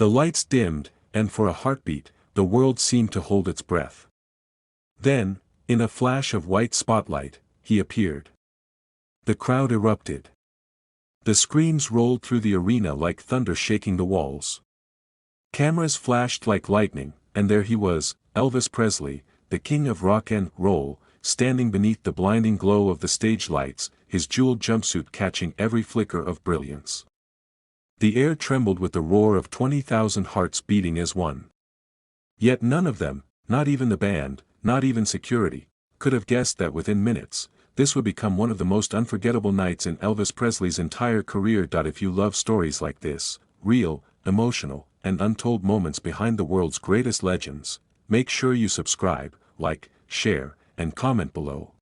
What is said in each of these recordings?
The lights dimmed, and for a heartbeat, the world seemed to hold its breath. Then, in a flash of white spotlight, he appeared. The crowd erupted. The screams rolled through the arena like thunder shaking the walls. Cameras flashed like lightning, and there he was, Elvis Presley, the king of rock and roll, standing beneath the blinding glow of the stage lights, his jeweled jumpsuit catching every flicker of brilliance. The air trembled with the roar of 20,000 hearts beating as one. Yet none of them, not even the band, not even security, could have guessed that within minutes, this would become one of the most unforgettable nights in Elvis Presley's entire career. If you love stories like this, real, emotional, and untold moments behind the world's greatest legends, make sure you subscribe, like, share, and comment below.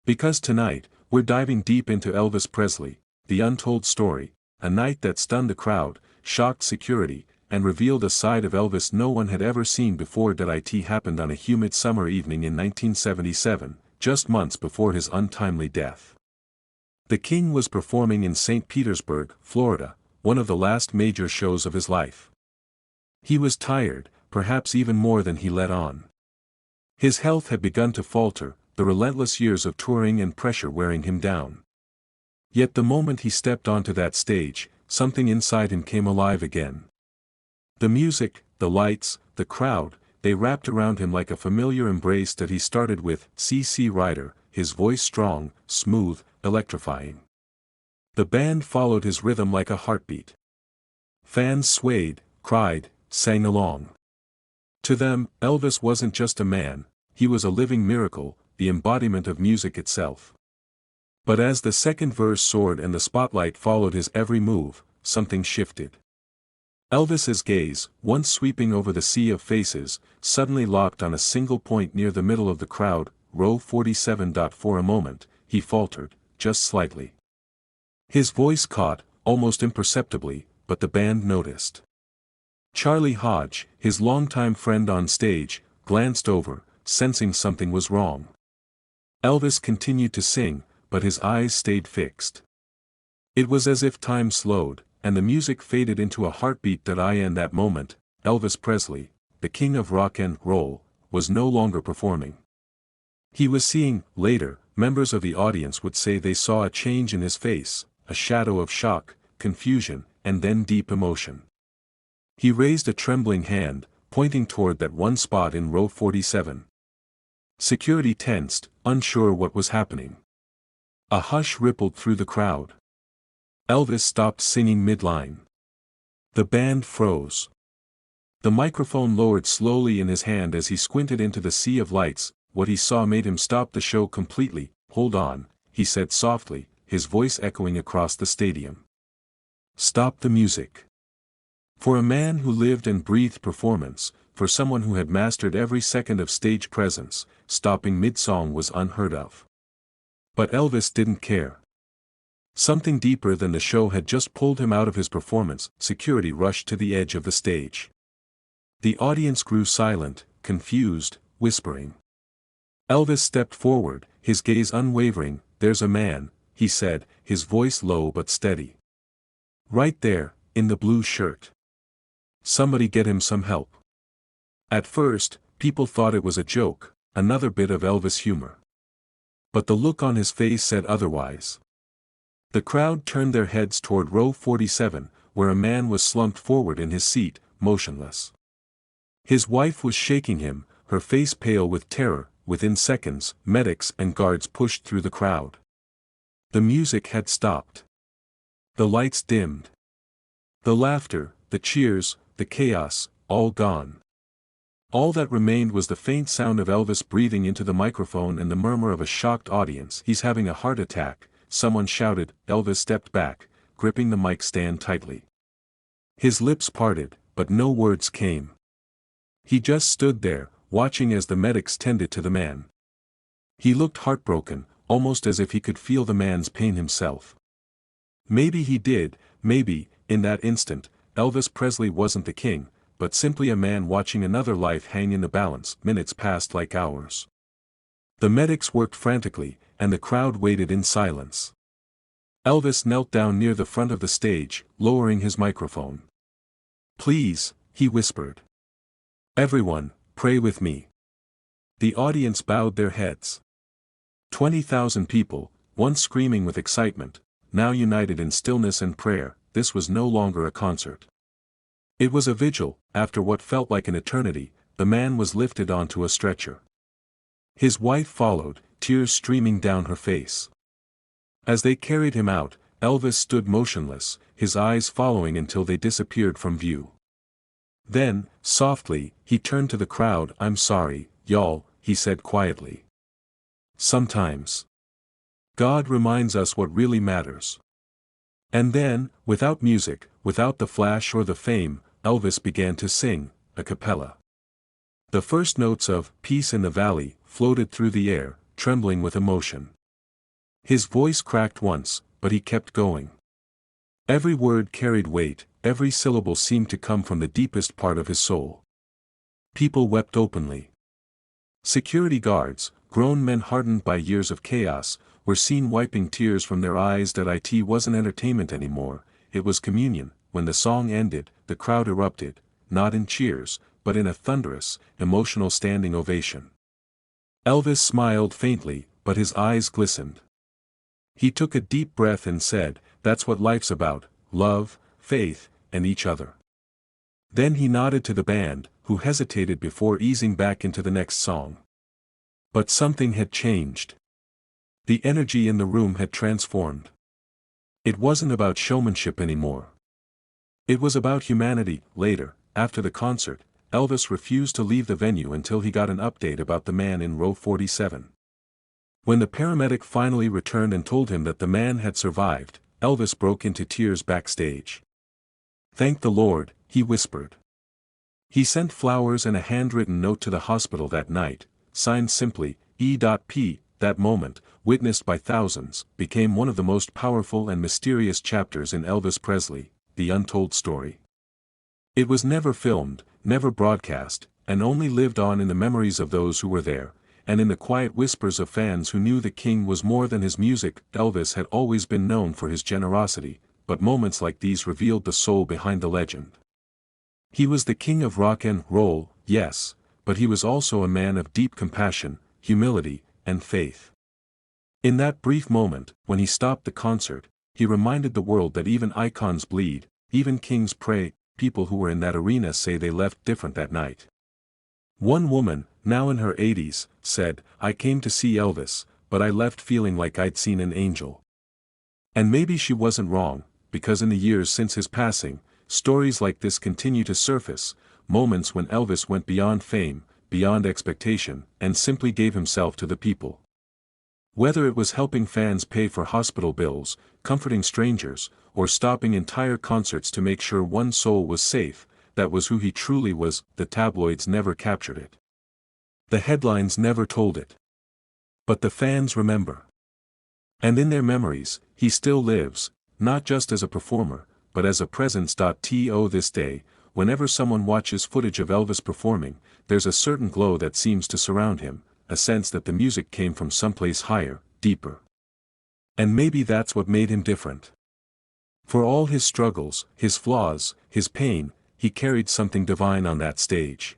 Because tonight, we're diving deep into Elvis Presley, the untold story, a night that stunned the crowd, shocked security, and revealed a side of Elvis no one had ever seen before. It happened on a humid summer evening in 1977, just months before his untimely death. The king was performing in St. Petersburg, Florida, one of the last major shows of his life. He was tired, perhaps even more than he let on. His health had begun to falter, the relentless years of touring and pressure wearing him down. Yet the moment he stepped onto that stage, something inside him came alive again. The music, the lights, the crowd, they wrapped around him like a familiar embrace. He started with C.C. Rider, his voice strong, smooth, electrifying. The band followed his rhythm like a heartbeat. Fans swayed, cried, sang along. To them, Elvis wasn't just a man, he was a living miracle, the embodiment of music itself. But as the second verse soared and the spotlight followed his every move, something shifted. Elvis's gaze, once sweeping over the sea of faces, suddenly locked on a single point near the middle of the crowd, row 47. For a moment, he faltered, just slightly. His voice caught, almost imperceptibly, but the band noticed. Charlie Hodge, his longtime friend on stage, glanced over, sensing something was wrong. Elvis continued to sing, but his eyes stayed fixed. It was as if time slowed, and the music faded into a heartbeat. In that moment, Elvis Presley, the king of rock and roll, was no longer performing. He was seeing. Later, members of the audience would say they saw a change in his face, a shadow of shock, confusion, and then deep emotion. He raised a trembling hand, pointing toward that one spot in row 47. Security tensed, unsure what was happening. A hush rippled through the crowd. Elvis stopped singing mid-line. The band froze. The microphone lowered slowly in his hand as he squinted into the sea of lights. What he saw made him stop the show completely. "Hold on," he said softly, his voice echoing across the stadium. "Stop the music." For a man who lived and breathed performance, for someone who had mastered every second of stage presence, stopping mid-song was unheard of. But Elvis didn't care. Something deeper than the show had just pulled him out of his performance. Security rushed to the edge of the stage. The audience grew silent, confused, whispering. Elvis stepped forward, his gaze unwavering. "There's a man," he said, his voice low but steady. "Right there, in the blue shirt. Somebody get him some help." At first, people thought it was a joke, another bit of Elvis humor. But the look on his face said otherwise. The crowd turned their heads toward row 47, where a man was slumped forward in his seat, motionless. His wife was shaking him, her face pale with terror. Within seconds, medics and guards pushed through the crowd. The music had stopped. The lights dimmed. The laughter, the cheers, the chaos, all gone. All that remained was the faint sound of Elvis breathing into the microphone and the murmur of a shocked audience. "He's having a heart attack," someone shouted. Elvis stepped back, gripping the mic stand tightly. His lips parted, but no words came. He just stood there, watching as the medics tended to the man. He looked heartbroken, almost as if he could feel the man's pain himself. Maybe he did, maybe, in that instant, Elvis Presley wasn't the king, but simply a man watching another life hang in the balance. Minutes passed like hours. The medics worked frantically, and the crowd waited in silence. Elvis knelt down near the front of the stage, lowering his microphone. Please, he whispered. Everyone, pray with me. The audience bowed their heads. 20,000 people, once screaming with excitement, now united in stillness and prayer. This was no longer a concert. It was a vigil. After what felt like an eternity, the man was lifted onto a stretcher. His wife followed, tears streaming down her face. As they carried him out, Elvis stood motionless, his eyes following until they disappeared from view. Then, softly, he turned to the crowd. I'm sorry, y'all, he said quietly. Sometimes God reminds us what really matters. And then, without music, without the flash or the fame, Elvis began to sing, a cappella. The first notes of Peace in the Valley floated through the air, trembling with emotion. His voice cracked once, but he kept going. Every word carried weight, every syllable seemed to come from the deepest part of his soul. People wept openly. Security guards, grown men hardened by years of chaos, were seen wiping tears from their eyes. That it wasn't entertainment anymore, it was communion. When the song ended, the crowd erupted, not in cheers, but in a thunderous, emotional standing ovation. Elvis smiled faintly, but his eyes glistened. He took a deep breath and said, "That's what life's about, love, faith, and each other." Then he nodded to the band, who hesitated before easing back into the next song. But something had changed. The energy in the room had transformed. It wasn't about showmanship anymore. It was about humanity. Later, after the concert, Elvis refused to leave the venue until he got an update about the man in row 47. When the paramedic finally returned and told him that the man had survived, Elvis broke into tears backstage. "Thank the Lord," he whispered. He sent flowers and a handwritten note to the hospital that night, signed simply, E.P. That moment, witnessed by thousands, became one of the most powerful and mysterious chapters in Elvis Presley, the untold story. It was never filmed, never broadcast, and only lived on in the memories of those who were there, and in the quiet whispers of fans who knew the king was more than his music. Elvis had always been known for his generosity, but moments like these revealed the soul behind the legend. He was the king of rock and roll, yes, but he was also a man of deep compassion, humility, and faith. In that brief moment, when he stopped the concert, he reminded the world that even icons bleed, even kings pray. People who were in that arena say they left different that night. One woman, now in her 80s, said, "I came to see Elvis, but I left feeling like I'd seen an angel." And maybe she wasn't wrong, because in the years since his passing, stories like this continue to surface, moments when Elvis went beyond fame, beyond expectation, and simply gave himself to the people. Whether it was helping fans pay for hospital bills, comforting strangers, or stopping entire concerts to make sure one soul was safe, that was who he truly was. The tabloids never captured it. The headlines never told it. But the fans remember. And in their memories, he still lives, not just as a performer, but as a presence. To this day, whenever someone watches footage of Elvis performing, there's a certain glow that seems to surround him, a sense that the music came from someplace higher, deeper. And maybe that's what made him different. For all his struggles, his flaws, his pain, he carried something divine on that stage.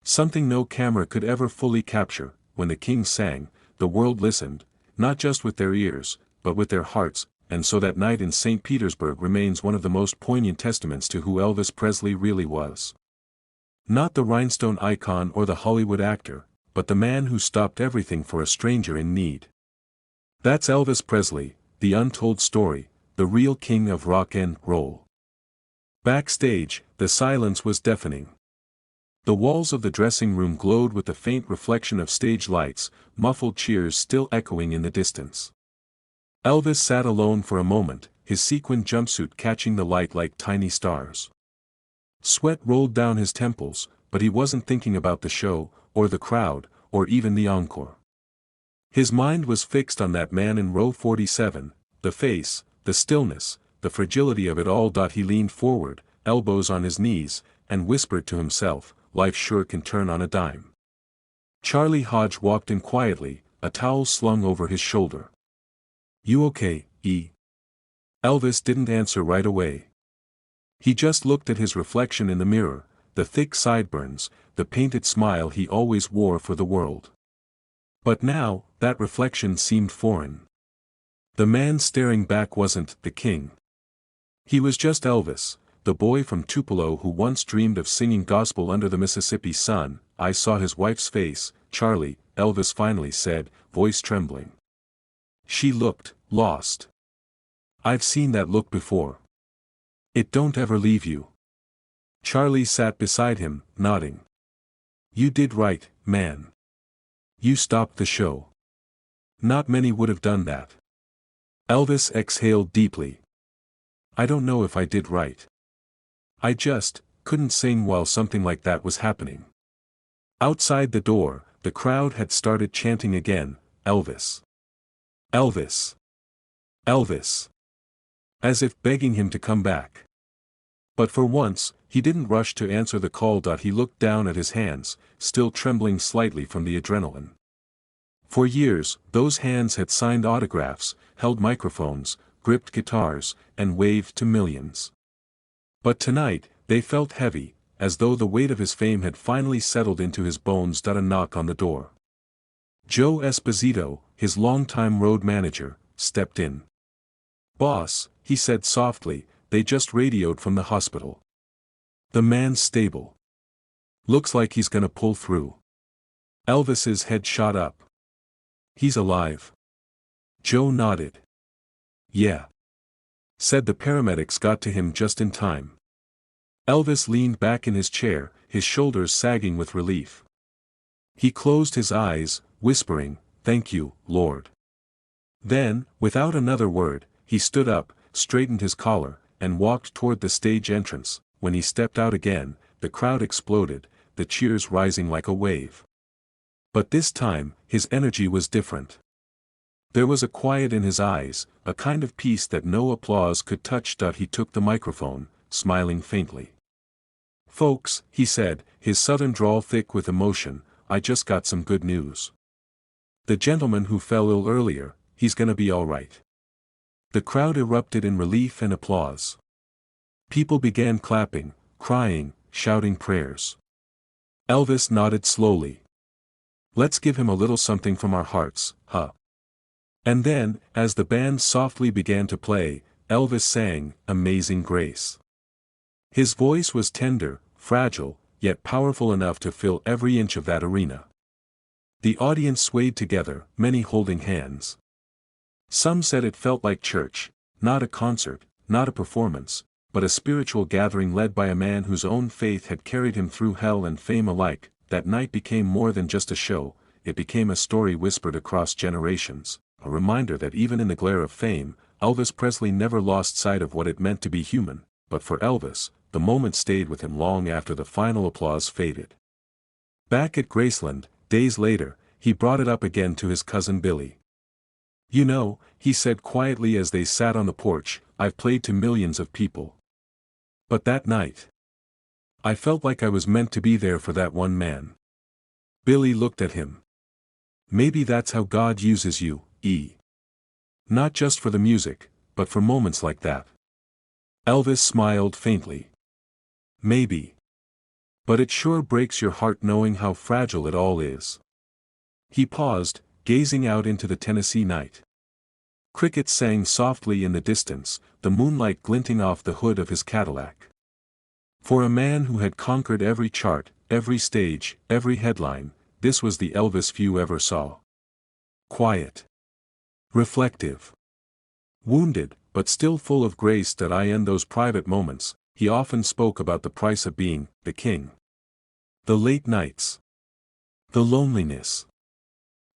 Something no camera could ever fully capture. When the king sang, the world listened, not just with their ears, but with their hearts, and so that night in St. Petersburg remains one of the most poignant testaments to who Elvis Presley really was. Not the rhinestone icon or the Hollywood actor, but the man who stopped everything for a stranger in need. That's Elvis Presley, the untold story, the real king of rock and roll. Backstage, the silence was deafening. The walls of the dressing room glowed with the faint reflection of stage lights, muffled cheers still echoing in the distance. Elvis sat alone for a moment, his sequined jumpsuit catching the light like tiny stars. Sweat rolled down his temples, but he wasn't thinking about the show, or the crowd, or even the encore. His mind was fixed on that man in row 47, the face, the stillness, the fragility of it all. He leaned forward, elbows on his knees, and whispered to himself, "Life sure can turn on a dime." Charlie Hodge walked in quietly, a towel slung over his shoulder. "You okay, E?" Elvis didn't answer right away. He just looked at his reflection in the mirror, the thick sideburns, the painted smile he always wore for the world. But now, that reflection seemed foreign. The man staring back wasn't the king. He was just Elvis, the boy from Tupelo who once dreamed of singing gospel under the Mississippi sun. I saw his wife's face, Charlie, Elvis finally said, voice trembling. She looked lost. I've seen that look before. It don't ever leave you. Charlie sat beside him, nodding. You did right, man. You stopped the show. Not many would have done that. Elvis exhaled deeply. I don't know if I did right. I just couldn't sing while something like that was happening. Outside the door, the crowd had started chanting again, Elvis. Elvis. Elvis. As if begging him to come back. But for once, he didn't rush to answer the call. He looked down at his hands, still trembling slightly from the adrenaline. For years, those hands had signed autographs, held microphones, gripped guitars, and waved to millions. But tonight, they felt heavy, as though the weight of his fame had finally settled into his bones. A knock on the door. Joe Esposito, his longtime road manager, stepped in. Boss, he said softly, they just radioed from the hospital. The man's stable. Looks like he's gonna pull through. Elvis's head shot up. He's alive. Joe nodded. Yeah. Said the paramedics got to him just in time. Elvis leaned back in his chair, his shoulders sagging with relief. He closed his eyes, whispering, "Thank you, Lord." Then, without another word, he stood up, straightened his collar, and walked toward the stage entrance. When he stepped out again, the crowd exploded, the cheers rising like a wave. But this time, his energy was different. There was a quiet in his eyes, a kind of peace that no applause could touch. He took the microphone, smiling faintly. Folks, he said, his southern drawl thick with emotion, I just got some good news. The gentleman who fell ill earlier, he's gonna be all right. The crowd erupted in relief and applause. People began clapping, crying, shouting prayers. Elvis nodded slowly. Let's give him a little something from our hearts, huh? And then, as the band softly began to play, Elvis sang, Amazing Grace. His voice was tender, fragile, yet powerful enough to fill every inch of that arena. The audience swayed together, many holding hands. Some said it felt like church, not a concert, not a performance, but a spiritual gathering led by a man whose own faith had carried him through hell and fame alike. That night became more than just a show, it became a story whispered across generations, a reminder that even in the glare of fame, Elvis Presley never lost sight of what it meant to be human. But for Elvis, the moment stayed with him long after the final applause faded. Back at Graceland, days later, he brought it up again to his cousin Billy. You know, he said quietly as they sat on the porch, I've played to millions of people. But that night, I felt like I was meant to be there for that one man. Billy looked at him. Maybe that's how God uses you, E. Not just for the music, but for moments like that. Elvis smiled faintly. Maybe. But it sure breaks your heart knowing how fragile it all is. He paused, gazing out into the Tennessee night. Crickets sang softly in the distance, the moonlight glinting off the hood of his Cadillac. For a man who had conquered every chart, every stage, every headline, this was the Elvis few ever saw. Quiet. Reflective. Wounded, but still full of grace. In those private moments, he often spoke about the price of being the king. The late nights. The loneliness.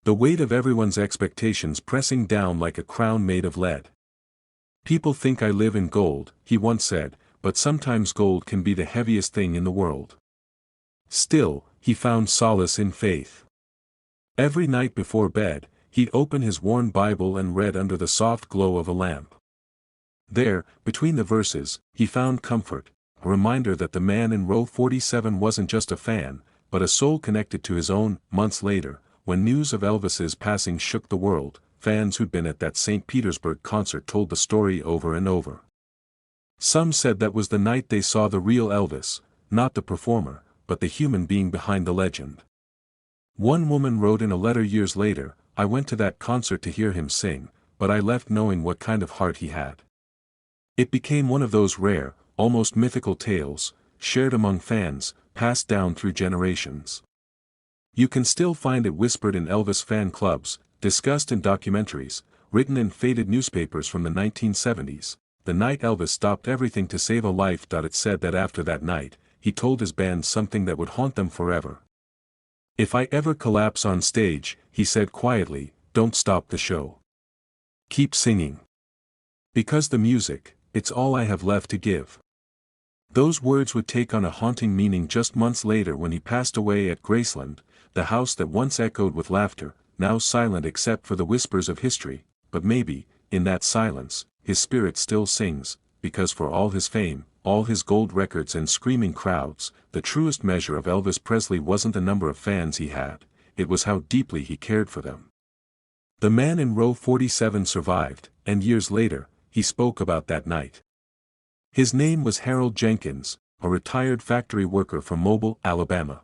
The weight of everyone's expectations pressing down like a crown made of lead. People think I live in gold, he once said, but sometimes gold can be the heaviest thing in the world. Still, he found solace in faith. Every night before bed, he'd open his worn Bible and read under the soft glow of a lamp. There, between the verses, he found comfort, a reminder that the man in row 47 wasn't just a fan, but a soul connected to his own. Months later, when news of Elvis's passing shook the world, fans who'd been at that St. Petersburg concert told the story over and over. Some said that was the night they saw the real Elvis, not the performer, but the human being behind the legend. One woman wrote in a letter years later, "I went to that concert to hear him sing, but I left knowing what kind of heart he had." It became one of those rare, almost mythical tales, shared among fans, passed down through generations. You can still find it whispered in Elvis fan clubs, discussed in documentaries, written in faded newspapers from the 1970s. The night Elvis stopped everything to save a life. It said that after that night, he told his band something that would haunt them forever. "If I ever collapse on stage," he said quietly, "don't stop the show. Keep singing. Because the music, it's all I have left to give." Those words would take on a haunting meaning just months later when he passed away at Graceland, the house that once echoed with laughter, now silent except for the whispers of history. But maybe, in that silence, his spirit still sings, because for all his fame, all his gold records and screaming crowds, the truest measure of Elvis Presley wasn't the number of fans he had, it was how deeply he cared for them. The man in row 47 survived, and years later, he spoke about that night. His name was Harold Jenkins, a retired factory worker from Mobile, Alabama.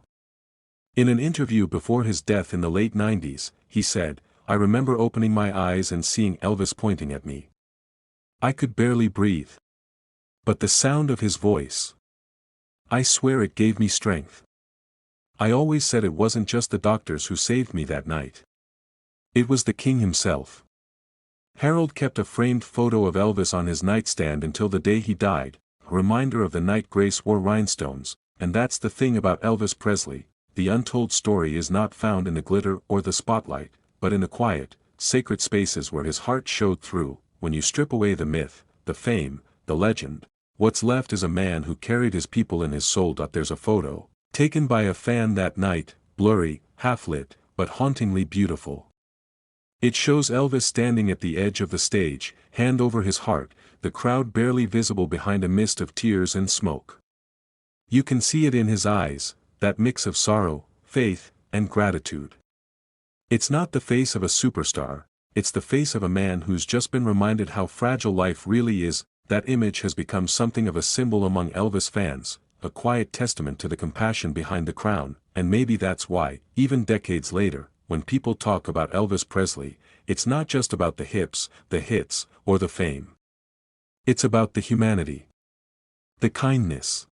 In an interview before his death in the late 90s, he said, "I remember opening my eyes and seeing Elvis pointing at me. I could barely breathe. But the sound of his voice. I swear it gave me strength. I always said it wasn't just the doctors who saved me that night. It was the king himself." Harold kept a framed photo of Elvis on his nightstand until the day he died, a reminder of the night Grace wore rhinestones. And that's the thing about Elvis Presley, the untold story is not found in the glitter or the spotlight, but in the quiet, sacred spaces where his heart showed through. When you strip away the myth, the fame, the legend, what's left is a man who carried his people in his soul. There's a photo, taken by a fan that night, blurry, half-lit, but hauntingly beautiful. It shows Elvis standing at the edge of the stage, hand over his heart, the crowd barely visible behind a mist of tears and smoke. You can see it in his eyes, that mix of sorrow, faith, and gratitude. It's not the face of a superstar, it's the face of a man who's just been reminded how fragile life really is. That image has become something of a symbol among Elvis fans, a quiet testament to the compassion behind the crown, and maybe that's why, even decades later, when people talk about Elvis Presley, it's not just about the hips, the hits, or the fame. It's about the humanity. The kindness.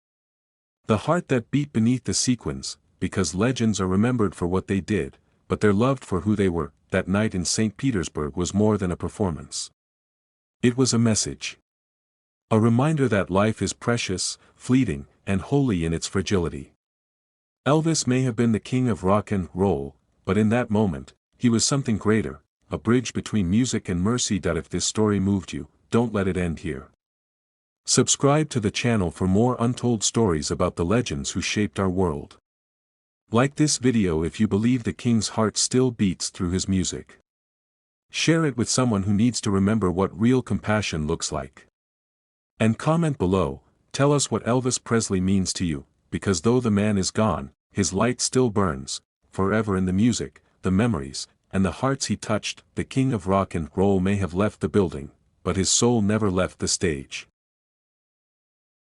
The heart that beat beneath the sequins, because legends are remembered for what they did, but they're loved for who they were. That night in St. Petersburg was more than a performance. It was a message. A reminder that life is precious, fleeting, and holy in its fragility. Elvis may have been the king of rock and roll, but in that moment, he was something greater, a bridge between music and mercy. If this story moved you, don't let it end here. Subscribe to the channel for more untold stories about the legends who shaped our world. Like this video if you believe the king's heart still beats through his music. Share it with someone who needs to remember what real compassion looks like. And comment below, tell us what Elvis Presley means to you, because though the man is gone, his light still burns, forever in the music, the memories, and the hearts he touched. The king of rock and roll may have left the building, but his soul never left the stage.